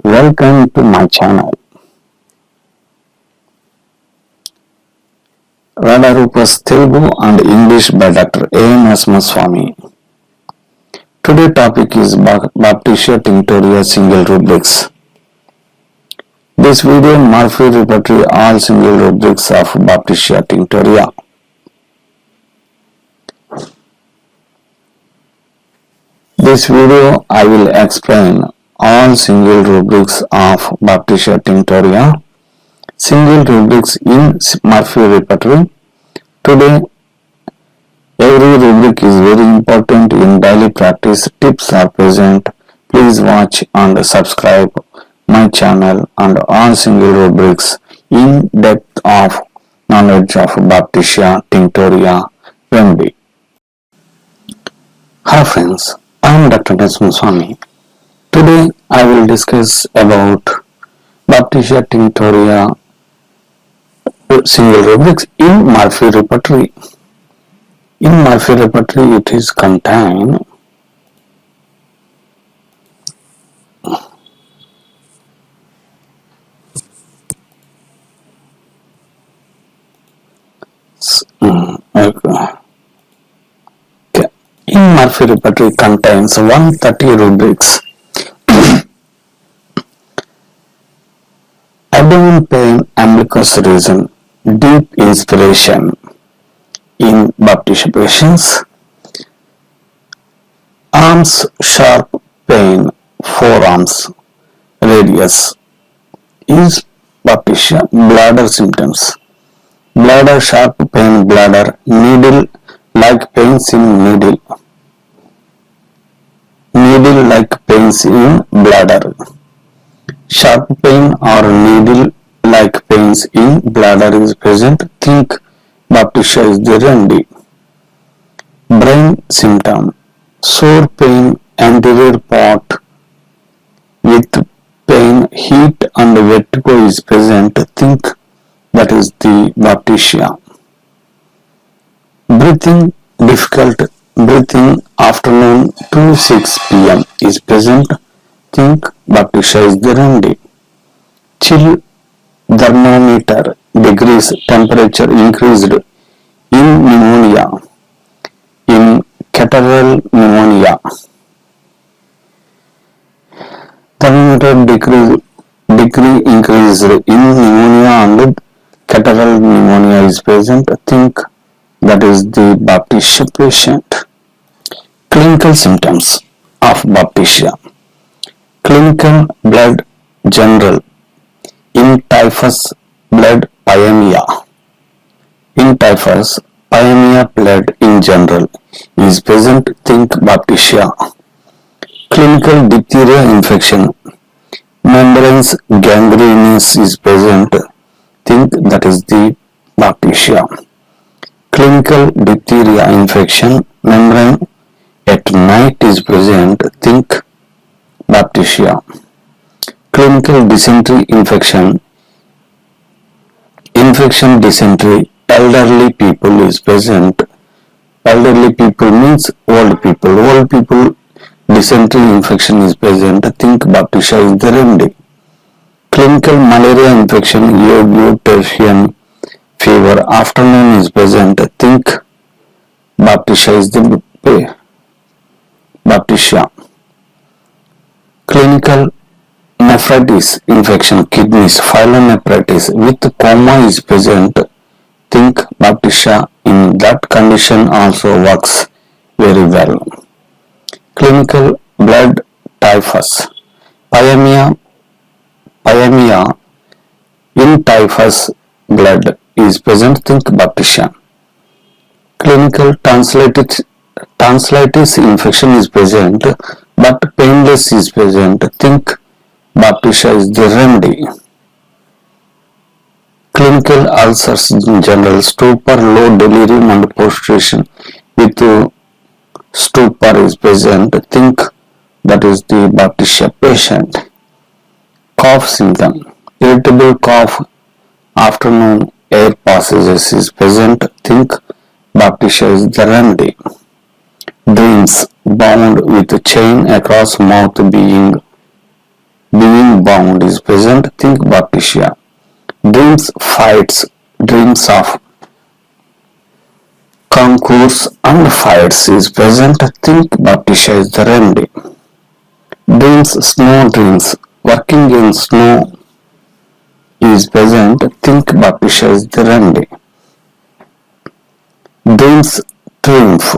Welcome to my channel. Radaropus Telugu and English by dr.Ande.LakshmiNarasimhaswamy. Today topic is Baptisia Tinctoria single rubrics. This video Murphy Repertory all single rubrics of Baptisia Tinctoria. This video I will explain all single rubrics of Baptisia Tinctoria, single rubrics in Murphy Repertory. Today, every rubric is very important in daily practice. Tips are present. Please watch and subscribe my channel and all single rubrics in depth of knowledge of Baptisia Tinctoria remedy. Hi friends, I am dr.Ande.LakshmiNarasimhaswamy. Today I will discuss about Baptisia Tinctoria single rubrics in Murphy Repertory. In Murphy Repertory it is contained in Murphy Repertory contains 130 rubrics. Abdomen pain, umbilicus reason, deep inspiration in Baptisia patients, arms sharp pain, forearms radius is Baptisia, bladder symptoms, bladder sharp pain, bladder, needle like pains in needle like pains in bladder. Sharp pain or needle like pains in bladder is present. Think Baptisia is the remedy. Brain symptom, sore pain, anterior part with pain, heat and vertigo is present. Think that is the Baptisia. Breathing difficult, breathing afternoon 2-6 p.m. is present. Think Baptisia is the remedy. Chill thermometer degrees, temperature increased in pneumonia, in catarrhal pneumonia. Thermometer degree increased in pneumonia and catarrhal pneumonia is present. Think that is the Baptisia patient. Clinical symptoms of Baptisia. Clinical blood general, in typhus blood pyemia. In typhus, pyemia blood in general is present. Think Baptisia. Clinical diphtheria infection, membranes gangrenous is present. Think that is the Baptisia. Clinical diphtheria infection, membrane at night is present. Think Baptisia. Clinical dysentery infection dysentery, elderly people is present. Elderly people means old people. Old people dysentery infection is present. Think Baptisia is the remedy. Clinical malaria infection, ague, tertian fever, afternoon is present. Think Baptisia is the Baptisia. Clinical nephritis infection, kidneys, pyelonephritis with coma is present. Think Baptisia. In that condition also works very well. Clinical blood typhus, pyemia in typhus blood is present. Think Baptisia. Clinical tonsillitis infection is present but painless is present. Think Baptisia is the remedy. Clinical ulcers in general, stupor, low delirium and prostration with stupor is present. Think that is the Baptisia patient. Cough symptom, irritable cough, afternoon air passages is present. Think Baptisia is the remedy. Dreams bound with a chain across mouth being bound is present, think Baptisia. Dreams, fights, dreams of concourse and fights is present, think Baptisia is the remedy. Dreams, snow dreams, working in snow is present, think Baptisia is the remedy. Dreams, triumph,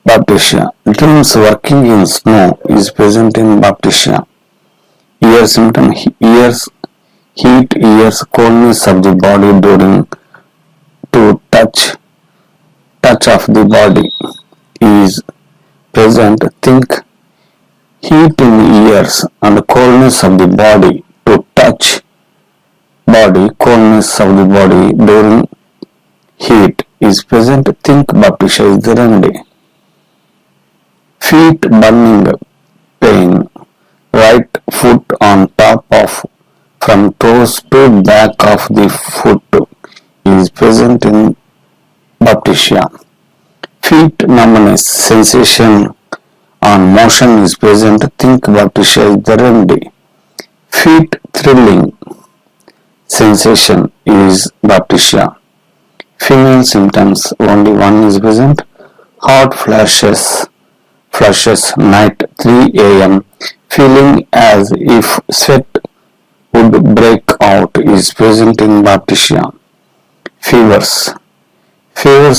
Baptisia. Dreams working in snow is present in Baptisia. Ear symptom, ears, heat, ears, coldness of the body during to touch of the body is present, think heat in ears and coldness of the body to touch body, coldness of the body during heat is present, think Baptisia is the remedy. Feet burning pain, right foot on top of from toes to back of the foot is present in Baptisia. Feet numbness sensation on motion is present, think Baptisia is the remedy. Feet thrilling sensation is Baptisia. Female symptoms, only one is present. Hot flashes night 3 a.m. feeling as if sweat would break out is present in Baptisia. Fevers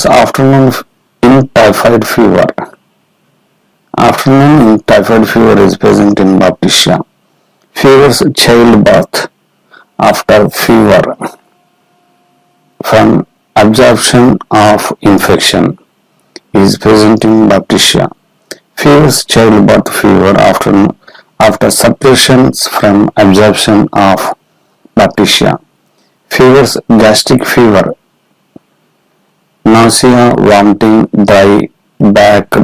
afternoon in typhoid fever. Afternoon in typhoid fever is present in Baptisia. Fevers, childbirth after fever from absorption of infection is present in Baptisia. Fevers, childbirth fever after suppressions from absorption of Baptisia. Fevers, gastric fever, nausea, vomiting, dry, backed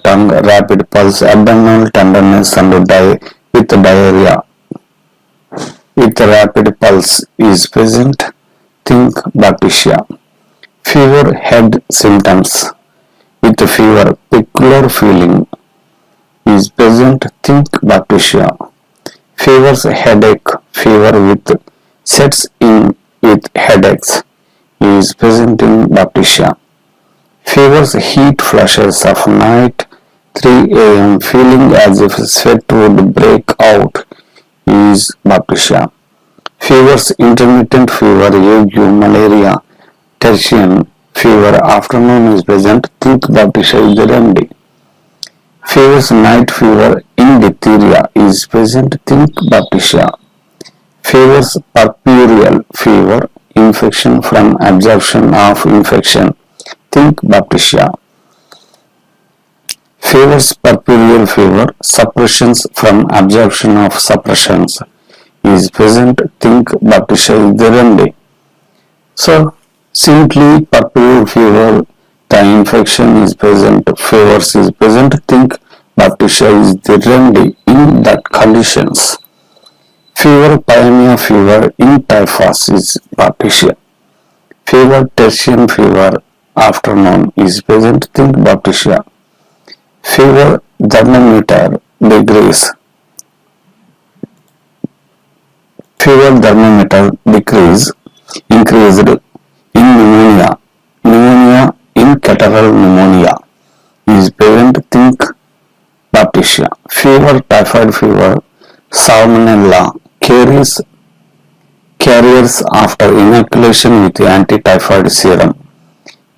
tongue, rapid pulse, abdominal tenderness and with diarrhea. With rapid pulse is present, think Baptisia. Fever, head symptoms. With fever, peculiar feeling is present, think Baptisia. Fever's headache, fever with sets in with headaches is present in Baptisia. Fever's heat flushes of night 3 a.m. feeling as if sweat would break out is Baptisia. Fever's intermittent fever, ague, malaria, tertian fever afternoon is present, think Baptisia is the remedy. Fever's night fever in diphtheria is present, think Baptisia. Fever's puerperal fever, infection from absorption of infection, think Baptisia. Fever's puerperal fever, suppressions from absorption of suppressions is present, think Baptisia is the remedy. So, simply puerperal fever, the infection is present, fevers is present, think Baptisia is the remedy in that conditions. Fever, pioneer fever in typhus is Baptisia. Fever, tertian fever, afternoon is present, think Baptisia. Fever, thermometer degrees. Fever thermometer increased in pneumonia in catarrhal pneumonia is present, think Baptisia. Fever, typhoid fever, salmonella carriers after inoculation with anti-typhoid serum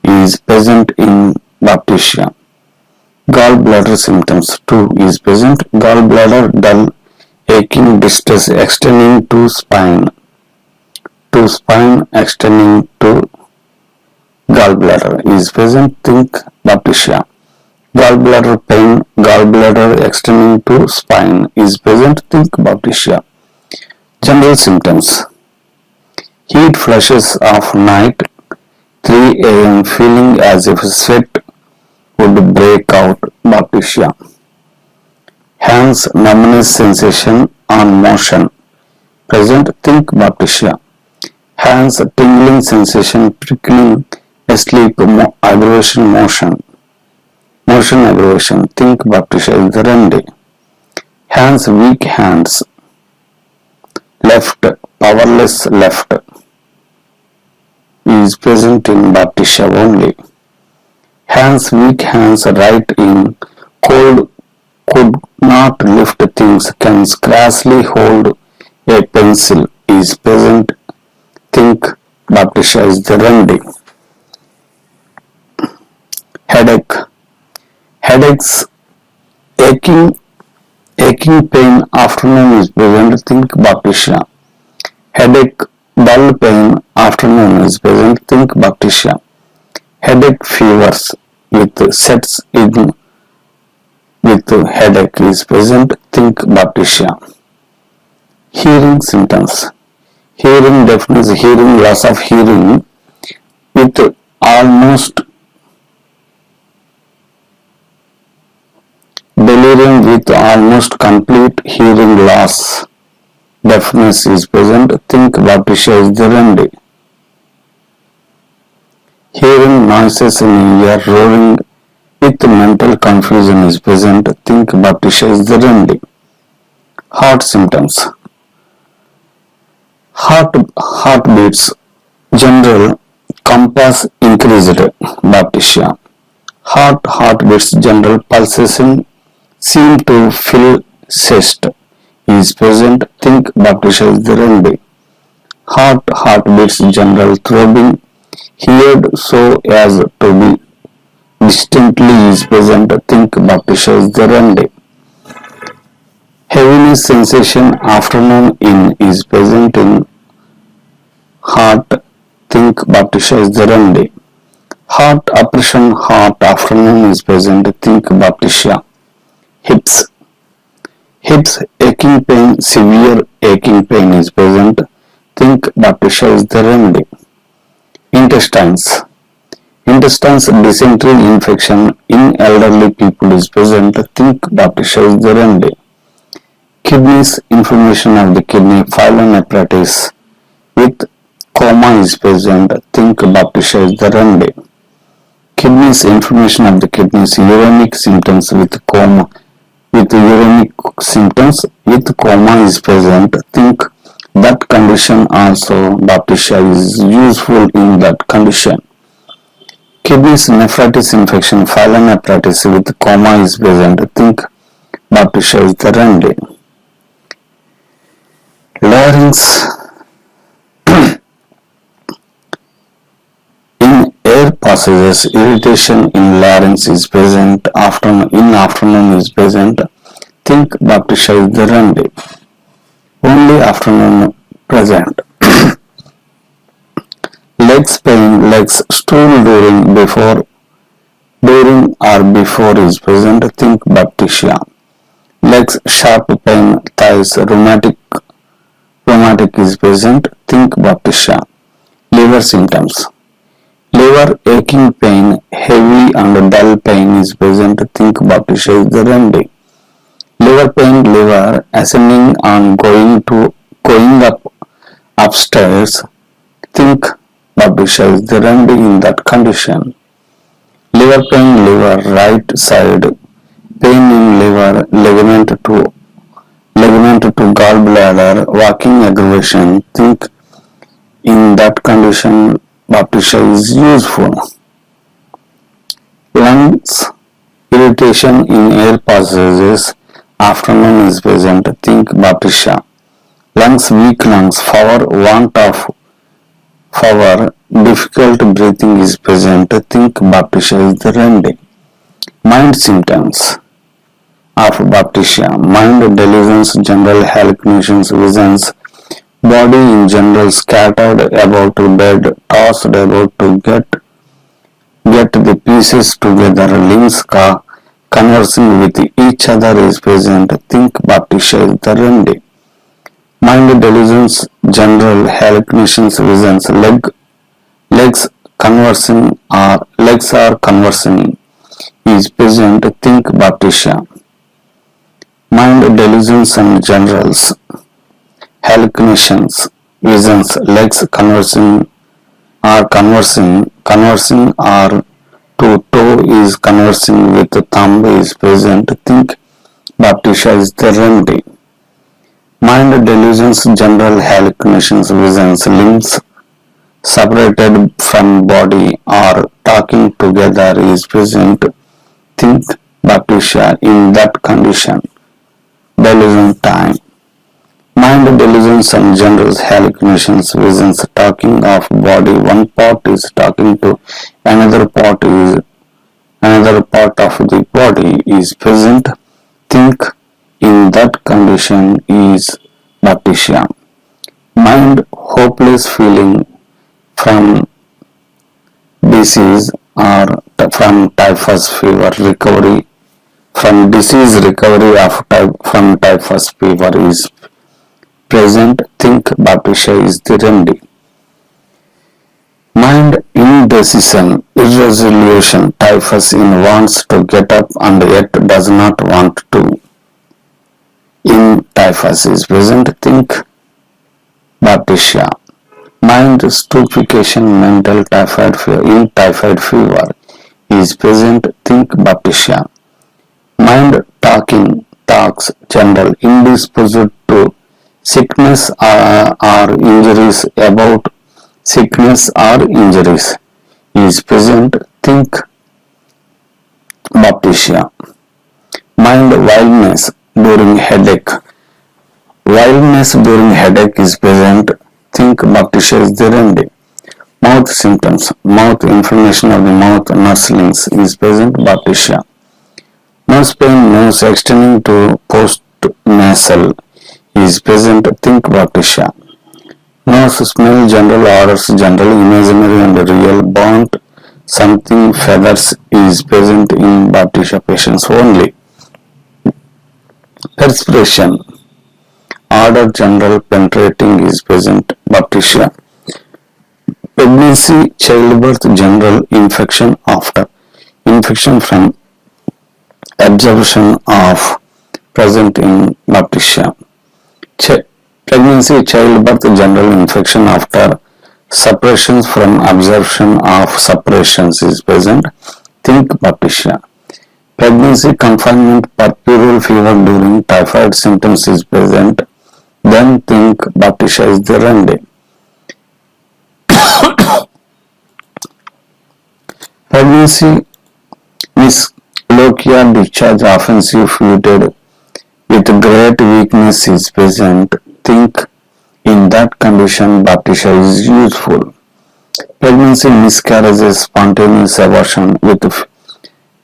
is present in Baptisia. Gallbladder symptoms 2 is present. Gallbladder dull, aching, distress extending to spine extending to gallbladder is present, think Baptisia. Gallbladder pain, gallbladder extending to spine is present, think Baptisia. General symptoms: heat flushes of night 3 a.m. feeling as if sweat would break out, Baptisia. Hands numbness sensation on motion present, think Baptisia. Hands tingling sensation prickling asleep aggravation motion aggravation, think Baptisia is the remedy. Hands, weak hands. Left, powerless left is present in Baptisia only. Hands, weak hands, right in cold, could not lift things, can scarcely hold a pencil, is present. Think Baptisia is the remedy. Headache. Headaches, aching pain, afternoon is present. Think Baptisia. Headache, dull pain, afternoon is present. Think Baptisia. Headache, fevers with sets in with headache is present. Think Baptisia. Hearing symptoms. Hearing deafness, hearing loss of hearing with almost delirium with almost complete hearing loss. Deafness is present. Think Baptisia is the remedy. Hearing noises in ear, roaring with mental confusion is present. Think Baptisia is the remedy. Heart symptoms. Heartbeats, general compass increased. Baptisia. Heartbeats, general pulsation seem to fill chest is present. Think Baptisia is the remedy. Heartbeats, general throbbing heard so as to be distinctly is present. Think Baptisia is the remedy. Heaviness sensation afternoon in is present in heart. Think Baptisia is the remedy. Heart oppression, heart afternoon is present. Think Baptisia. Hips, aching pain, severe aching pain is present. Think Baptisia is the remedy. Intestines, dysentery infection in elderly people is present. Think Baptisia is the remedy. Kidneys, inflammation of the kidney, phylum apparatus with coma is present. Think Baptisia is the remedy. Kidneys, inflammation of the kidneys, uremic symptoms with coma, is present. Think that condition also Baptisia is useful in that condition. Kidneys, nephritis infection, phylum apparatus with coma is present. Think Baptisia is the remedy. Larynx, in air passages, irritation in larynx is present. Afternoon is present. Think Baptisia is the remedy. Only afternoon present. Legs pain, legs stool during or before is present. Think Baptisia. Legs sharp pain, thighs rheumatic is present. Think Baptisia. Liver symptoms. Liver aching pain, heavy and dull pain is present. Think Baptisia is the remedy. Liver pain, liver ascending and going up upstairs. Think Baptisia is the remedy in that condition. Liver pain, liver right side, pain in liver, ligament to gallbladder, walking aggravation. Think in that condition Baptisia is useful. Lungs, irritation in air passages, afternoon is present. Think Baptisia. Lungs, weak lungs, want of power, difficult breathing is present. Think Baptisia is the remedy. Mind symptoms of Baptisia. Mind delusions, general hallucinations, visions, body in general scattered about to bed, tossed about to get the pieces together, limbs conversing with each other is present. Think Baptisia is the remedy. Mind delusions, general hallucinations, visions, legs are conversing is present. Think Baptisia. Mind delusions and generals, hallucinations, visions, legs conversing are to toe is conversing with thumb is present. Think Baptisia is the remedy. Mind delusions, general hallucinations, visions, limbs separated from body or talking together is present. Think Baptisia in that condition. Delusion time. Mind delusions and general hallucinations, visions, talking of body. One part is talking to another part is another part of the body is present. Think in that condition is Baptisia. Mind hopeless feeling from disease or from typhus fever recovery from disease recovery of from typhus fever is present. Think Baptisia is the remedy. Mind indecision, irresolution, typhus in wants to get up and yet does not want to. In typhus is present. Think Baptisia. Mind stupefaction, mental typhoid fever in typhoid fever is present. Think Baptisia. Mind talks general indisposed to sickness or injuries about sickness or injuries is present. Think Baptisia. Mind wildness during headache. Wildness during headache is present. Think Baptisia is the remedy. Mouth symptoms. Mouth inflammation of the mouth nurslings is present. Baptisia. Nose pain, nose extending to post nasal is present. Think Baptisia. Nose smell, general odors, general imaginary and real, burnt something, feathers is present in Baptisia patients only. Perspiration, odor, general penetrating is present. Baptisia. Pregnancy, childbirth, general infection after infection from absorption of present in Baptisia. Pregnancy, childbirth, general infection after suppressions from absorption of suppressions is present. Think Baptisia. Pregnancy, confinement, puerperal fever during typhoid symptoms is present. Then think Baptisia is the remedy. Pregnancy, misloquia, discharge, offensive, fluid with great weakness is present. Think in that condition Baptisia is useful. Pregnancy, miscarriages, spontaneous abortion with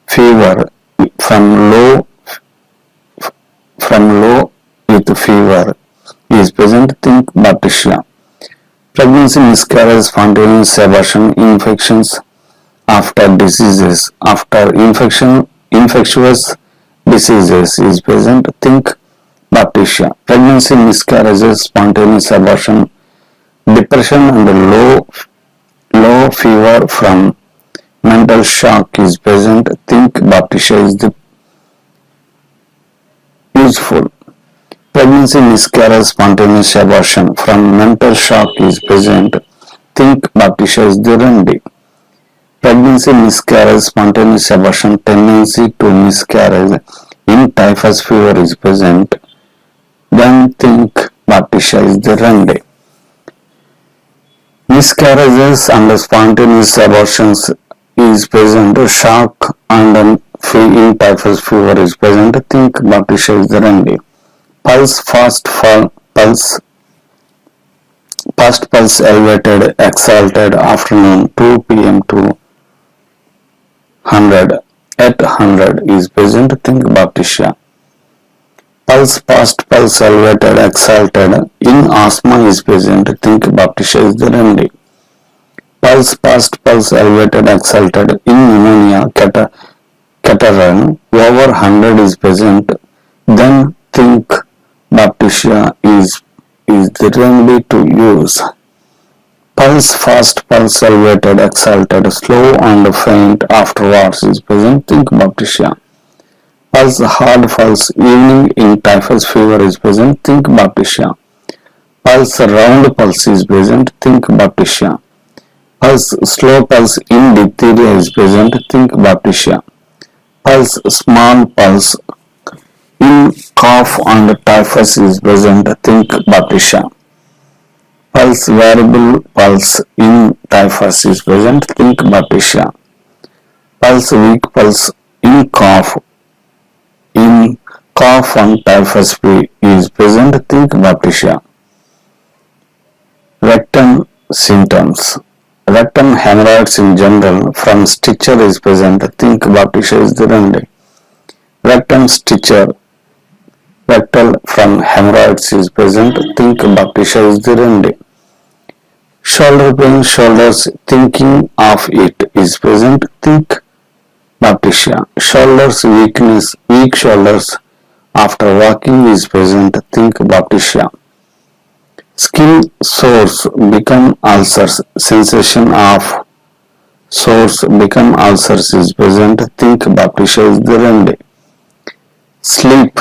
fever from low with fever is present. Think Baptisia. Pregnancy, miscarriage, spontaneous abortion, infections after diseases, after infectious diseases is present. Think Baptisia. Pregnancy, miscarriages, spontaneous abortion, depression and low fever from mental shock is present. Think Baptisia is the useful. Pregnancy, miscarriage, spontaneous abortion from mental shock is present. Think Baptisia is the remedy. Pregnancy, miscarriage, spontaneous abortion, tendency to miscarriage in typhus fever is present. Then think Baptisia is the remedy. Miscarriages and spontaneous abortions is present. Shock and in typhus fever is present. Think Baptisia is the remedy. Pulse, fast pulse elevated, exalted, afternoon 2 p.m. to 100 at 100 is present. Think Baptisia. Pulse, fast pulse elevated, exalted in asthma is present. Think Baptisia is the remedy. Pulse, fast pulse elevated, exalted in pneumonia, catarrh over 100 is present. Then think Baptisia is the remedy to use. Pulse, fast pulse elevated, exalted, slow and faint afterwards is present. Think Baptisia. Pulse, hard pulse, evening in typhus fever is present. Think Baptisia. Pulse, round pulse is present. Think Baptisia. Pulse, slow pulse in diphtheria is present. Think Baptisia. Pulse, small pulse In cough and typhus is present, think Baptisia. Pulse, variable pulse in typhus is present, think Baptisia. Pulse, weak pulse in cough and typhus is present, think Baptisia. Rectum symptoms. Rectum hemorrhoids in general from stitcher is present, think Baptisia is the remedy. Rectum stitcher, rectal from hemorrhoids is present, think Baptisia is the remedy. Shoulder pain, shoulders, thinking of it is present, think Baptisia. Shoulders weakness, weak shoulders after walking is present, think Baptisia. Skin sores become ulcers, sensation of sores become ulcers is present, think Baptisia is the remedy. Sleep,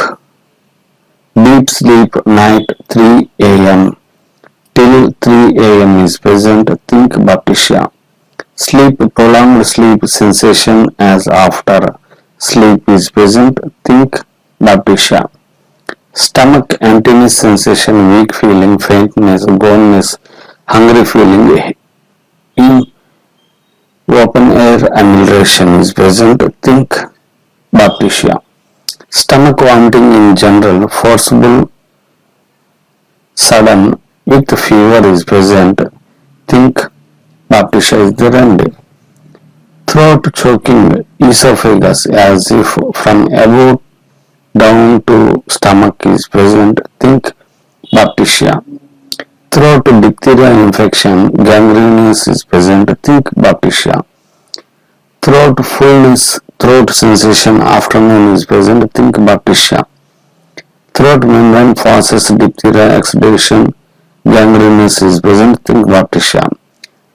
deep sleep, night 3 a.m. till 3 a.m. is present, think Baptisia. Sleep, prolonged sleep sensation as after sleep is present, think Baptisia. Stomach emptiness sensation, weak feeling, faintness, goneness, hungry feeling in open air amelioration is present, think Baptisia. Stomach vomiting in general, forcible, sudden, with fever is present, think Baptisia is the remedy. Throat choking, esophagus as if from above down to stomach is present, think Baptisia. Throat diphtheria infection, gangrenous is present, think Baptisia. Throat fullness, throat sensation afternoon is present, think Baptisia. Throat membrane forces, diphtheria exudation, gangrenous is present, think Baptisia.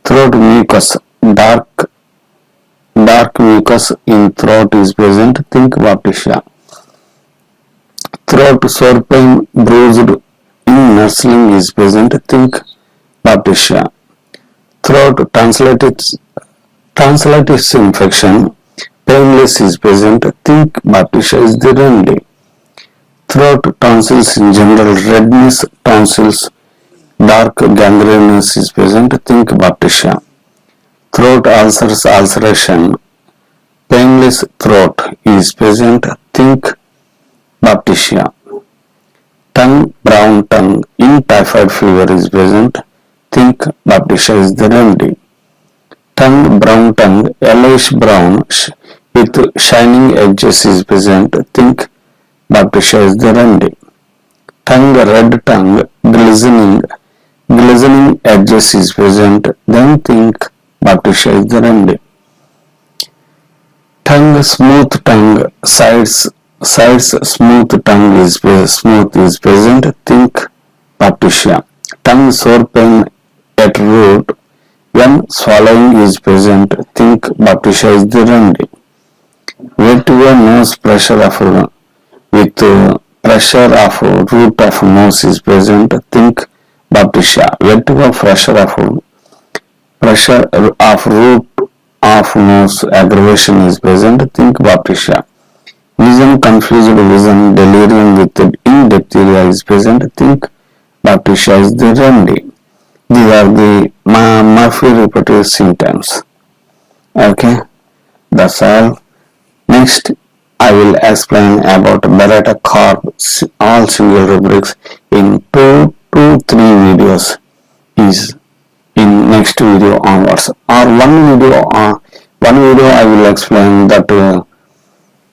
Throat mucus, dark mucus in throat is present, think Baptisia. Throat sore pain, bruised in nursling is present, think Baptisia. Throat tonsillitis infection, painless is present, think Baptisia is the remedy. Throat tonsils in general, redness, tonsils, dark gangrenous is present, think Baptisia. Throat ulcers, ulceration, painless throat is present, think Baptisia. Tongue, brown tongue in typhoid fever is present, think Baptisia is the remedy. Tongue, brown tongue, yellowish brown with shining edges is present, think Baptisia is the remedy. Tongue, red tongue, glistening edges is present, then think Baptisia is the remedy. Tongue, smooth tongue, sides smooth tongue is present, think Baptisia. Tongue, sore pain at root when swallowing is present, think Baptisia is the remedy. Vertigo, nose pressure with pressure of root of nose is present, think Baptisia. Vertigo, pressure of root of nose aggravation is present, think Baptisia. Vision, confused vision, delirium with diphtheria is present, think Baptisia is the remedy. These are the Murphy-Repertory symptoms. Okay, that's all. Next, I will explain about Beretta Corp all single rubrics in 2 to 3 videos is in next video onwards, or one video I will explain that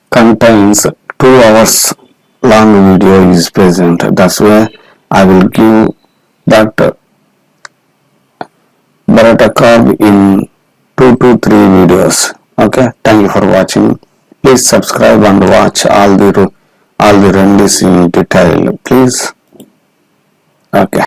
contains 2 hours long video is present. That's why I will give that Beretta Corp in 2 to 3 videos. Okay, thank you for watching. Please subscribe and watch all the remedies in detail, please. Okay.